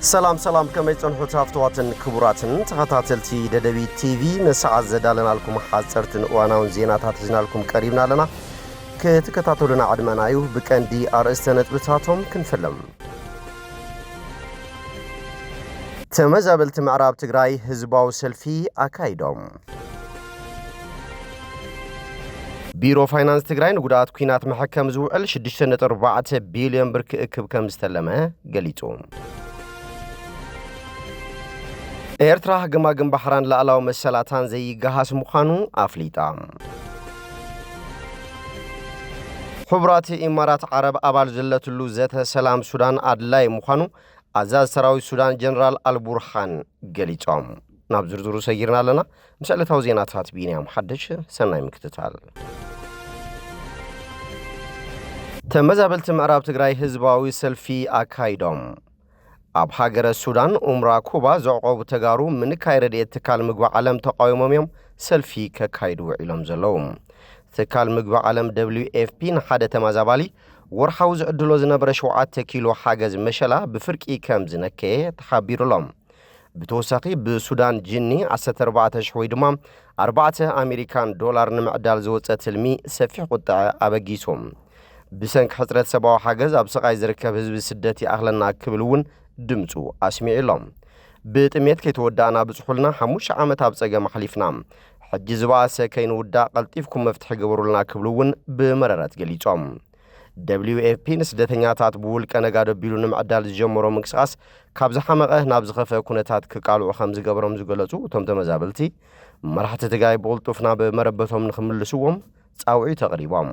سلام كما يتصنحوا تافتواتن كبراتن تخطاتلتي ددبي تي في مساعد زدالنا لكم حاصرتن واناون زيناتات زينا لكم قريبنا لنا كتكتاتلنا عدمنايو بكندي ارستنت بتاتهم كنفلم تمزابلت معراب تግራይ ህዝባው ሰልፊ አካይዶም ቢሮ ፋይናንስ ትግራይ ንጉዳት ኩናት መሐከም ዝውዕል 6.4 ቢሊዮን ብር ክእክብ ከም ዝተለመ ገሊጹ ኤርትራ ገማግም ባህራን ለአላው መሰላታን ዘይጋሃስ ሙኻኑ አፍሊጣ ሁብራት ኢማራት አረብ አባል ዘለትሉ ዘተ ሰላም ሱዳን አድላይ ሙኻኑ አዛዝ ሰራዊት ሱዳን ጀነራል አልቡርሃን ገሊጾም ናብ ዝርዝሩ ሰይርና ለና ምስለታው ዜናታት ቢኒያም ሐደሽ ሰናይ ምክትታል ተመዛበልት ምዕራብ ትግራይ ህዝባዊ ሰልፊ አካይዶም አብ ሀገረ ሱዳን ኡምራ ኩባ ዘዕቆብ ተጋሩ ምን ካይረድ የትካል ምግባ ዓለም ተቃውሞም ሰልፊ ከካይዱ ኢሎም ዘለውም ትካል ምግባ ዓለም WFP ንሓደ ተማዛባሊ ወርሓው ዝዕድሎ ዝነበረ 7 ኪሎ ሓገዝ መሸላ ብፍርቂ ከም ዝነከየ ተሓቢሩሎም ብተወሳኺ ብሱዳን ጅኒ 14,000 ወይ ድማ 4 ኣሜሪካን ዶላር ንምዕዳል ዝወፀ ትልሚ ሰፊሕ ቁጣዕ ኣበጊሶም ብሰንክ ሕፅረት ሰብኣዊ ሓገዝ ኣብ ስቃይ ዝርከብ ህዝቢ ስደት ይኣኽለና ክብልውን ድምፁ ኣስሚዑሎም ብጥሜት ከይተወዳእና ብፅሑልና 5 ዓመት ኣብ ፀገም ሓሊፍና ሕጂ ዝባሰ ከይንውዳእ ቀልጢፍኩም መፍትሒ ግብሩልና ክብልውን ብመረረት ገሊጾም WFP ንስደተኛታት ብውልቀ ነጋዶ ቢሉ ንምዕዳል ዝጀመሮ ምንቅስቃስ ካብ ዝሓመቐ ናብ ዝኸፈ ኩነታት ክቃልዑ ከም ዝገብሮም ዝገለጹ እቶም ተመዛበልቲ መራሕቲ ትግራይ ብቕልጡፍ ናብ መረበቶም ንኽምልስዎም ጻውዒ ተቕሪቦም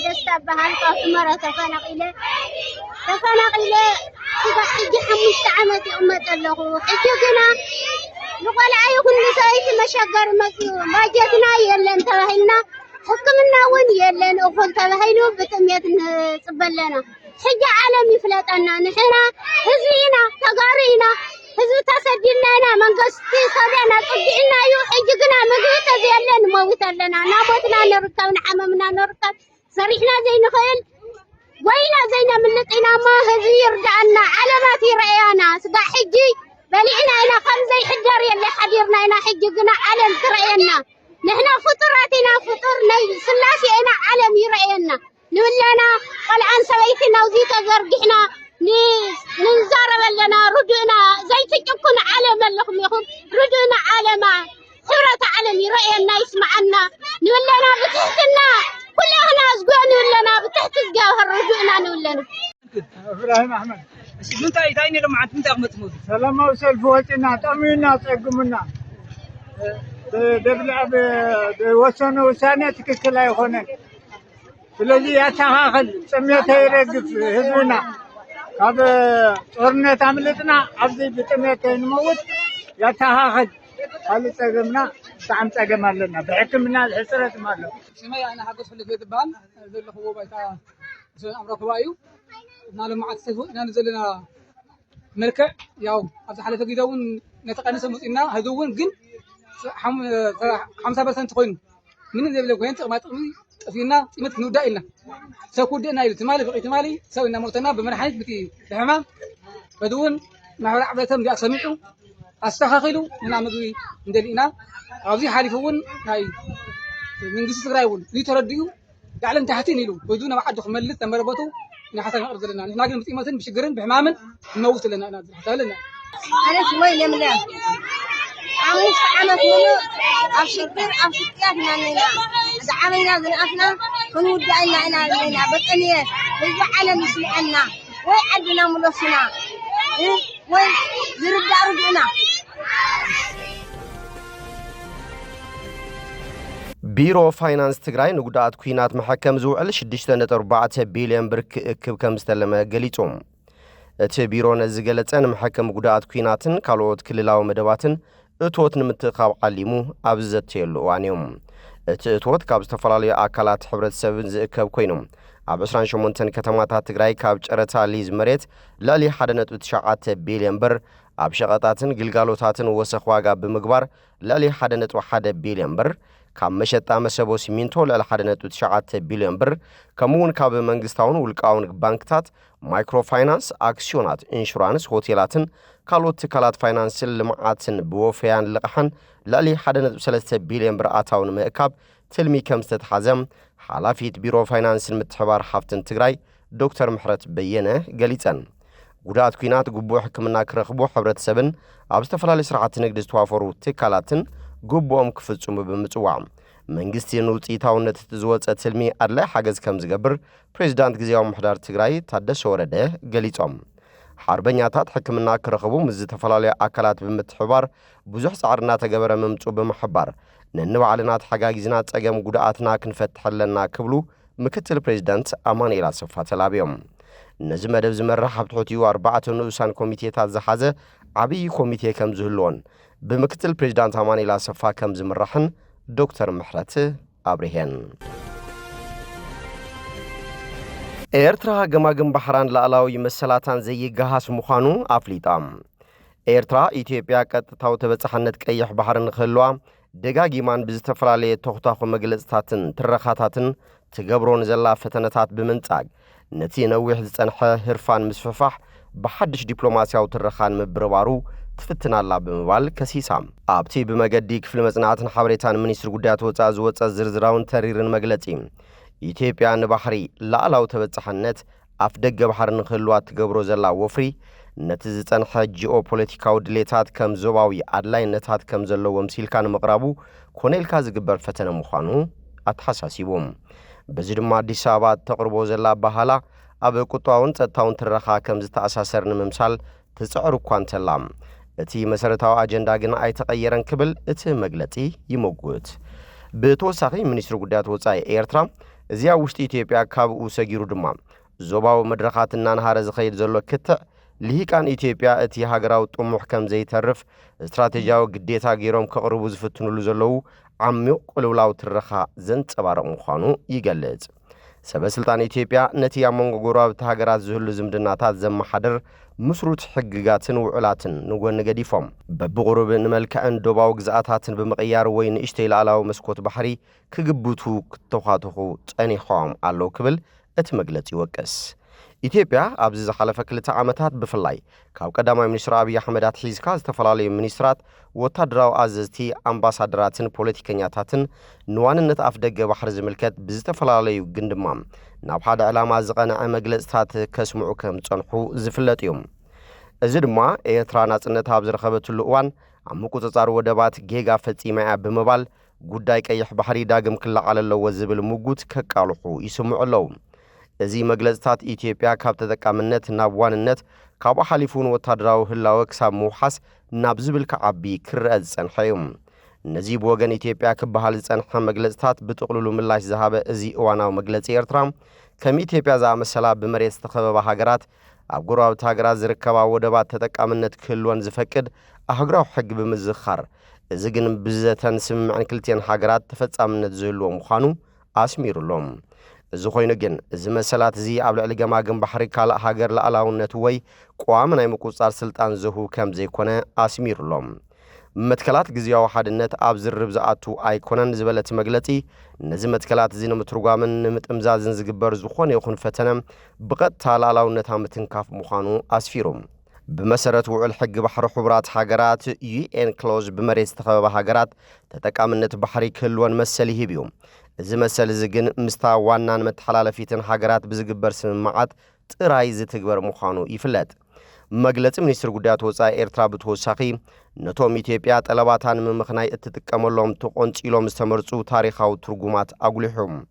ደስታ ባህል ካብ ሑመራ ተፈናቂለ ሕጂ 5 ዓመት ይቕመጥ ኣለኹ ሕጂ ግና ንቆልዓ ይኹን ንሰበይቲ መሸገር መፅኡ ባጀትና የለን ተባሂልና ሕክምና ውን የለን እኹል ተባሂሉ ብጥሜት ንጽበለና ሕጂ ዓለም ይፍለጠና ንሕና ህዝቢና ተጋሪና ህዝቢ ተሰዲድናና መንግስቲ ሰደና ጽቢዕና እዩ ሕጂ ግና ምግቢ ተዘየለን ሞት ኣለና ናሞትና ንርከብ ንዓመምና ንርከብ ሰሪሕና ዘይንኽእል ወይና ዘይነምልጥና ማ ህዝቢ ይርዳእና ዓለማት ይረአያና ስጋ ሕጂ በሊዕና ኢና ከም ዘይሕደር የለ ሓዲርና ኢና ሕጂ ግና ዓለም ትረአየና نحنا فطراتنا فطر سلاسينا عالم يرأينا نولنا والآن سويتنا وزيت زرقحنا ننزارب لنا ردنا زي تجكن عالم لكم يخم ردنا عالم خبرة عالم يرأينا يسمعنا نولنا بتحتنا كلنا أسقوا نولنا بتحت الجوهر ردنا نولنا إبراهيم أحمد من تايتايني لما عاد أغمت موت سلام وسلف وجهنا تأمينا تقمنا دبل وسنة وسنة تكلا يخونن الذي يتخاخل سميته يرقف هزونا هذا صرنا تعملتنا عبدي بتميته نموت يتخاخل هل تقمنا تعم تقم لنا بحكمنا الحسرة ماله سمي أنا حقص في البيت بان نزل له هو بيتا أمر خوايو نالو معك سهو نزلنا مركع يوم هذا حالة كده نتقنس مسئنا هذون جن 50% تخوين من اللي بلو كنت ما تقولي فينا قيمة نودا إلنا سأكودنا إلى تمالي بقي تمالي سوينا موتنا بمرحلة بتي الحمام بدون ما هو عبدتهم دي أسمعوا أستخاخلوا من عمدوي ندلينا عاوزي حالفون هاي من جسد رايون ليترديو يعلن تحتين له بدون ما حد خملت تمربطوا نحسن أرض لنا نحن قيمة بشجرين بحمامن نموت لنا حتى لنا أنا شوي لمنا عمش عمت منو أبشكر نانينا إذا عملنا ذنقتنا كنود عنا لنا بطنية بيجي عالم يسمعنا ويعدنا ملوسنا ويرد رجعنا ቢሮ ፋይናንስ ትግራይ ንጉዳት ኩናት መሐከም ዝውዕል 6.4 ቢሊዮን ብር ክእክብ ከም ዝተለመ ገሊጾም እቲ ቢሮ ነዚ ገለጸን መሐከም ጉዳት ኩናትን ካልኦት ክልላዊ መደባትን እቶት ንምትኻብ ዓሊሙ ኣብዘተየሉ ዋንዮም እቲ እቶት ካብ ዝተፈላለዩ ኣካላት ሕብረተሰብን ዝእከብ ኮይኖም ኣብ 28 ከተማታት ትግራይ ካብ ጨረታ ሊዝ መሬት ላሊ 1.9 ቢሊዮን ብር ኣብ ሸቐጣትን ግልጋሎታትን ወሰኽ ዋጋ ብምግባር ላሊ 1.1 ቢሊዮን ብር ካብ መሸጣ መሰቦ ሲሚንቶ ልዕሊ 1.9 ቢልዮን ብር ከምኡውን ካብ መንግስታውን ውልቃውን ባንክታት ማይክሮፋይናንስ አክሲዮናት ኢንሹራንስ ሆቴላትን ካልኦት ትካላት ፋይናንስን ልምዓትን ብወፍያን ልቕሓን ልዕሊ 1.3 ቢልዮን ብር ኣታውን ምእካብ ትልሚ ከም ዝተተሓዘም ሓላፊት ቢሮ ፋይናንስን ምትሕባር ሓፍትን ትግራይ ዶክተር ምሕረት በየነ ገሊጸን ጉዳት ኩናት ግቡእ ሕክምና ክረኽቡ ሕብረተሰብን ኣብ ዝተፈላለዩ ስርዓት ንግዲ ዝተዋፈሩ ትካላትን ግቡኦም ክፍጽሙ ብምጽዋዕ መንግስቲ ንውጽኢታውነት ዝወጸ ትልሚ ኣድላይ ሓገዝ ከም ዝገብር ፕሬዝዳንት ግዚያዊ ምሕዳር ትግራይ ታደሰ ወረደ ገሊጾም ሓርበኛታት ሕክምና ክረኽቡ ምስ ዝተፈላለዩ ኣካላት ብምትሕባር ብዙሕ ጻዕርና ተገበረ ምምጹ ብምሕባር ነንባዕልና ተሓጋጊዝና ጸገም ጉዳኣትና ክንፈትሐለና ክብሉ ምክትል ፕሬዝዳንት አማኑኤል አሰፋ ተላብዮም ነዚ መደብ ዝመርሕ ኣብ ትሕቲኡ 4 ንኡሳን ኮሚቴታት ዝሓዘ ዓብይ ኮሚቴ ከም ዝህልዎን ብምክትል ፕሬዝዳንት አማኑኤል አሰፋ ከም ዝምራሕን ዶክተር ምሕረት ኣብርሄን ኤርትራ ገማግም ባሕራን ላዕላዊ መሰላታን ዘይገሃስ ምዃኑ ኣፍሊጣ ኤርትራ ኢትዮጵያ ቀጥታዊ ተበጻሕነት ቀይሕ ባሕርን ክህልዋ ደጋጊማን ብዝተፈላለየ ተኽታኹ መግለጽታትን ትረኻታትን ትገብሮን ዘላ ፈተነታት ብምንጻግ ነቲ ነዊሕ ዝጸንሐ ህርፋን ምስፍፋሕ ብሓድሽ ዲፕሎማስያዊ ትረኻን ምብርባሩ ትፍትናላ ብምባል ከሲሳ ኣብቲ ብመገዲ ክፍሊ መጽናዕትን ሓበሬታን ሚኒስትሪ ጉዳያት ወጻኢ ዝወጸ ዝርዝራውን ተሪርን መግለጺ ኢትዮጵያ ንባሕሪ ላዕላዊ ተበጻሕነት ኣፍ ደገ ባሕሪ ንክህልዋ ትገብሮ ዘላ ወፍሪ ነቲ ዝጸንሐ ጂኦፖለቲካዊ ድሌታት ከም ዞባዊ ኣድላይነታት ከም ዘለዎም ሲልካ ንምቕራቡ ኮነልካ ዝግበር ፈተነ ምዃኑ ኣተሓሳሲቦም በዚ ድማ ኣዲስ ኣበባ ተቕርቦ ዘላ ባህላ ኣብ ቁጥዋውን ጸጥታውን ትረኻ ከም ዝተኣሳሰር ንምምሳል ትጽዕር እኳ እንተላ እቲ መሰረታዊ ኣጀንዳ ግን ኣይተቐየረን ክብል እቲ መግለጺ ይመጉት ብተወሳኺ ሚኒስትሪ ጉዳያት ወጻኢ ኤርትራ እዚያ ውሽጢ ኢትዮጵያ ካብኡ ሰጊሩ ድማ ዞባዊ መድረኻት እናንሃረ ዝኸይድ ዘሎ ክትዕ ልሂቃን ኢትዮጵያ እቲ ሃገራዊ ጥሙሕ ከም ዘይተርፍ ስትራቴጂያዊ ግዴታ ገይሮም ከቕርቡ ዝፍትንሉ ዘለዉ ዓሚቕ ቁልውላዊ ትረኻ ዘንጸባርቕ ምዃኑ ይገልጽ ሰበስልጣን ኢትዮጵያ ነቲ ኣብ መንጎ ጎረባብቲ ሃገራት ዝህሉ ዝምድናታት ዘመሓድር ምስሩት ሕግጋትን ውዕላትን ንጎኒ ገዲፎም በብቑሩብ ንመልክዕን ዶባዊ ግዝኣታትን ብምቕያር ወይ ንእሽተይ ላዕላዊ መስኮት ባሕሪ ክግብቱ ክተኻትኹ ጸኒሖም ኣለዉ ክብል እቲ መግለጺ ይወቅስ ኢትዮጵያ ኣብዚ ዝሓለፈ 2 ዓመታት ብፍላይ ካብ ቀዳማይ ሚኒስትር ኣብይ ኣሕመድ ኣትሒዝካ ዝተፈላለዩ ሚኒስትራት ወታደራዊ ኣዘዝቲ ኣምባሳደራትን ፖለቲከኛታትን ንዋንነት ኣፍ ደገ ባሕሪ ዝምልከት ብዝተፈላለዩ ግን ድማ ናብ ሓደ ዕላማ ዝቐንዐ መግለጽታት ከስምዑ ከም ጸንሑ ዝፍለጥ እዮም እዚ ድማ ኤርትራ ናጽነት ኣብ ዝረኸበትሉ እዋን ኣብ ምቁጽጻር ወደባት ጌጋ ፈጺማ እያ ብምባል ጉዳይ ቀይሕ ባሕሪ ዳግም ክለዓል ኣለዎ ዝብል ምጉት ከቃልሑ ይስምዑ ኣለዉ እዚ መግለጽታት ኢትዮጵያ ካብ ተጠቃምነት ናብ ዋንነት ካብ ሓሊፉን ወታደራዊ ህላወ ክሳብ ምውሓስ ናብ ዝብል ከዓቢ ክርአ ዝጸንሐ እዩ ነዚ ብወገን ኢትዮጵያ ክበሃል ዝጸንሐ መግለጽታት ብጥቕልሉ ምላሽ ዝሃበ እዚ እዋናዊ መግለጺ ኤርትራ ከም ኢትዮጵያ ዝኣመሰላ ብመሬት ዝተኸበባ ሃገራት ኣብ ጎረባብቲ ሃገራት ዝርከባ ወደባት ተጠቃምነት ክህልወን ዝፈቅድ ኣህጉራዊ ሕጊ ብምዝኻር እዚ ግን ብዘተን ስምምዕን ክልቲአን ሃገራት ተፈጻምነት ዝህልዎ ምዃኑ ኣስሚሩሎም እዚ ኮይኑ ግን እዚ መሰላት እዚ ኣብ ልዕሊ ገማግም ባሕሪ ካልእ ሃገር ላዕላውነት ወይ ቋሚ ናይ ምቁጽጻር ስልጣን ዝህቡ ከም ዘይኮነ ኣስሚሩሎም መትከላት ግዚያዊ ሓድነት ኣብ ዝርብ ዝኣቱ ኣይኮነን ዝበለት መግለጺ ነዚ መትከላት እዚ ንምትርጓምን ንምጥምዛዝን ዝግበር ዝኾነ ይኹን ፈተነ ብቐጥታ ላዕላውነት ምትንካፍ ምዃኑ ኣስፊሮም بمسرت وعل حق بحر حبرات حجرات UN كلوز بمريز تخبب حجرات تتكامنت بحري كلون مسليه بيوم إذا مسل زجن مستوى متحلل فيتن حجرات بزجبر سماعات ترايز تكبر مخانو يفلت مجلس منيستر قدات وصاي إرترابط وساقي نتوم إثيوبيا طلباتان من مخناي تتكامل لهم تقنت إلهم استمرتوا تاريخ أو ترجمات أقولهم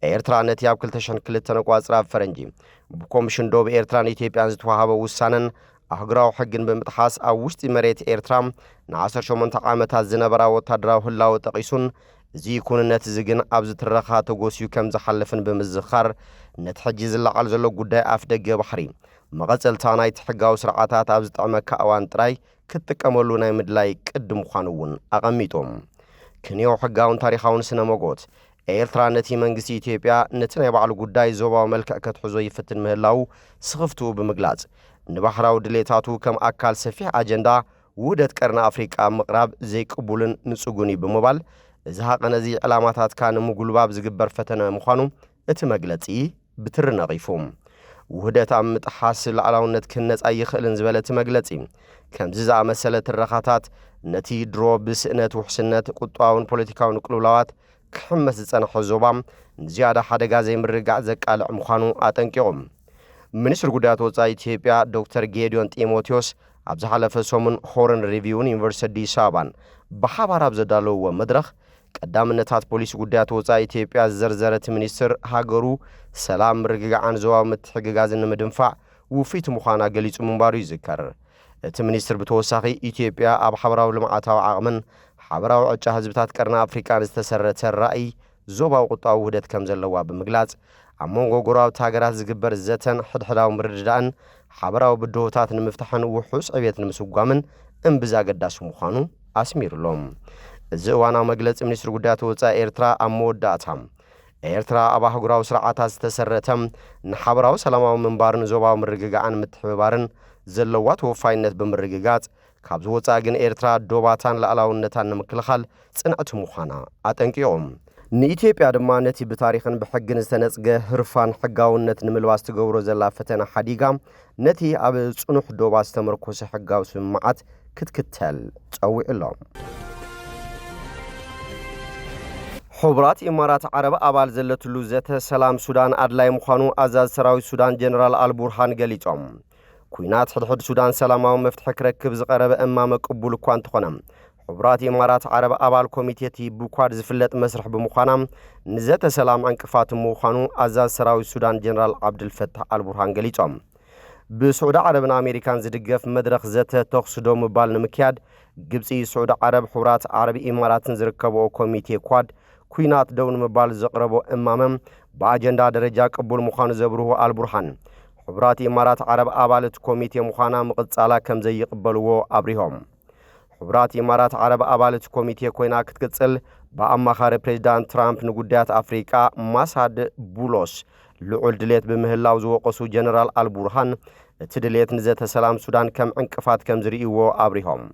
إيرترا نتياب كل تشان كل تنقواز راب فرنجي بكومشن دوب إيرترا إثيوبيا زتوهاب وسانن أهجراو حقن بمتحاس أو وسط مريت إيرترا نعصر شو منطقة عامتها الزنبرا وتدراو هلا وتقيسون زي يكون النتزجن أبز الرخاء تجوسيو كم زحلفن بمزخر نتحجز اللي على زلو قداء أفدق بحري مغزل تاناي تحقاو سرعاتات أبز تعمك أوان تراي كتكملونا مدلاي قدم خانوون أغميتهم كنيو حقاون تاريخاون سنة موجود إيرترا نتي منجسي إثيوبيا نتنا يبعلو قداي زوبا وملكة كتحزو يفتن مهلاو سخفتو بمقلاز نبحراو دليتاتو كم أكال سفيح أجندا ودت كرنا أفريقيا مقرب زي قبولن نسوغوني بموبال እዝሃ ቀነዚ ዕላማታት ካን ምጉልባብ ዝግበር ፈተነ ምዃኑ እቲ መግለጺ ብትር ነቒፉም ውህደት ኣብ ምጥሓስ ላዕላውነት ክነጻ ይኽእልን ዝበለት መግለጺ ከምዚ ዝኣመሰለ ትረኻታት ነቲ ድሮ ብስእነት ውሕስነት ቁጥባውን ፖለቲካውን ቅልውላዋት ክሕመስ ዝጸንሐ ዞባ ንዝያዳ ሓደጋ ዘይምርጋዕ ዘቃልዕ ምዃኑ ኣጠንቂቖም ሚኒስትር ጉዳያት ወጻኢ ኢትዮጵያ ዶክተር ጌዲዮን ጢሞቴዎስ ኣብ ዝሓለፈ ሰሙን ሆርን ሪቪውን ዩኒቨርሲቲ አዲስ አበባን ብሓባር ኣብ ዘዳለውዎ መድረኽ ቀዳምነታት ፖሊስ ጉዳያት ወጻኢ ኢትዮጵያ ዘርዘረት ሚኒስትር ሃገሩ ሰላም ርግጋዕን ዞባዊ ምትሕግጋዝን ንምድንፋዕ ውፊት ምዃና ገሊጹ ምንባሩ ይዝከር እቲ ሚኒስትር ብተወሳኺ ኢትዮጵያ ኣብ ሓበራዊ ልምዓታዊ ዓቕምን ሓበራዊ ዕጫ ህዝብታት ቀርና ኣፍሪቃን ዝተሰረተ ራእይ ዞባዊ ቁጣዊ ውህደት ከም ዘለዋ ብምግላጽ ኣብ መንጎ ጎረባብቲ ሃገራት ዝግበር ዘተን ሕድሕዳዊ ምርድዳእን ሓበራዊ ብድሆታት ንምፍታሕን ውሑስ ዕብየት ንምስጓምን እምብዛ ኣገዳሲ ምዃኑ ኣስሚሩሎም እዚ እዋናዊ መግለጺ ሚኒስትር ጉዳያት ወጻኢ ኤርትራ ኣብ መወዳእታ ኤርትራ ኣብ ኣህጉራዊ ስርዓታት ዝተሰረተ ንሓበራዊ ሰላማዊ ምንባርን ዞባዊ ምርግጋዕን ምትሕብባርን ዘለዋ ተወፋይነት ብምርግጋጽ ካብ ዝወጻኢ ግን ኤርትራ ዶባታን ላዕላውነታን ንምክልኻል ጽንዕቲ ምዃና ኣጠንቂቖም ንኢትዮጵያ ድማ ነቲ ብታሪኽን ብሕግን ዝተነጽገ ህርፋን ሕጋውነት ንምልባስ ትገብሮ ዘላ ፈተና ሓዲጋ ነቲ ኣብ ጽኑሕ ዶባ ዝተመርኮሰ ሕጋዊ ስምምዓት ክትክተል ጸዊዕሎም حبرات إمارات عرب أبال زلتلو زت سلام سودان أدلاي مخانو أزاز سراوي سودان جنرال البرهان قليتهم كوينات حد سودان سلامة ومفتح كركب زقرب أمام قبول كوانت خنم حبرات إمارات عرب أبال كوميتيتي بوكوار زفلت مسرح بمخانم نزت سلام عنكفات مخانو أزاز سراوي سودان جنرال عبد الفتاح البرهان قليتهم بسعودة عربنا أمريكان زدقف مدرخ زت تقصدو مبال نمكياد جبسي سعودة عرب حبرات عربي إمارات نزركبو كوميتي كواد كوينات دون مبال زقربو امامم باجندا درجه قبول مخان زبروه البرهان حبرات امارات عرب ابالت كوميتي مخانا مقصالا كم زي يقبلوا ابريهم حبرات امارات عرب ابالت كوميتي كوينا كتقصل بامخار بريزيدانت ترامب نغدات افريقيا ماساد بولوس لعل دليت بمهلاو زوقسو جنرال البرهان تدليت نزت سلام سودان كم انقفات كم زريو ابريهم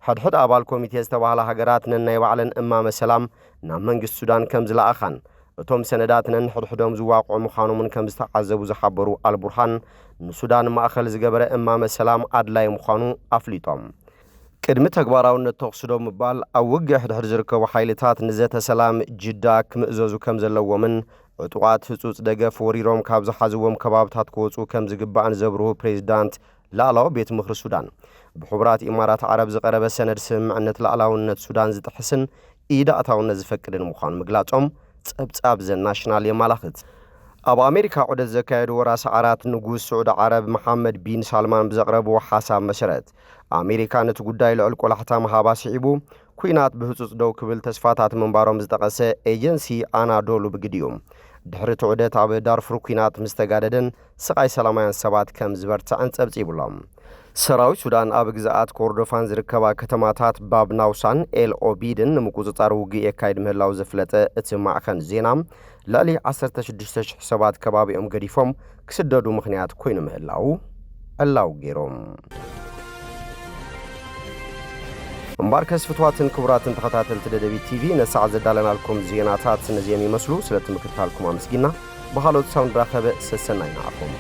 حد أبال كوميتي استوى هجرات نناي وعلن إمام السلام نامنج السودان كم زلا أخن توم سندات نن حدهم زواق ومخانو من كم استعذبوا زحبروا البرهان السودان ما أخل زجبر إمام السلام أدلاي مخانو أفليتهم كدمت أكبراون التقصدهم مبال أوجه حد زركوا وحيلتات نزات السلام جداك مأزوزو كم زلا ومن عطوات حسوس دقة فوريروم كابز حزوهم كبابتات كوتو كم زجبان زبروه بريزيدانت لا بيت مخر السودان بحبرات إمارات عرب زقرب السند سمعنت لعلاونة السودان زتحسن إيدا أتاونا زفكر المخان مقلاتهم تبتابز الناشنال يمالخت أبو أمريكا عود الزكايد وراس عرات نقوز سعود عرب محمد بن سلمان بزقرب وحاساب مشرت أمريكا نتقوداي لعلق ولحتام هاباس عيبو كوينات بهزوز دو كبل تسفاتات من بارم زدقسة ايجنسي آنا دولو بقديوم دحرت عودت عب دارفور كوينات مستقاددن سقاي سلامان سبات كم زبرت عن تبتيب لهم سراوي سودان أبغزات كوردوفان زركبا كتماتات باب ناوسان الأوبيدن نمكوزتار وقي يكايد مهلاو زفلته اتماع خان زينام لالي 16 حسابات كبابي قريفهم كسددو مخنيات كوين مهلاو اللاو غيروم مباركس فتواتن كبراتن تخطاتل تدبي تي في نساعد زدالنا لكم زيناتات نزيمي مسلو سلتم كتالكم امسكينا بحالو تساوند راخبه سسناينا عقوم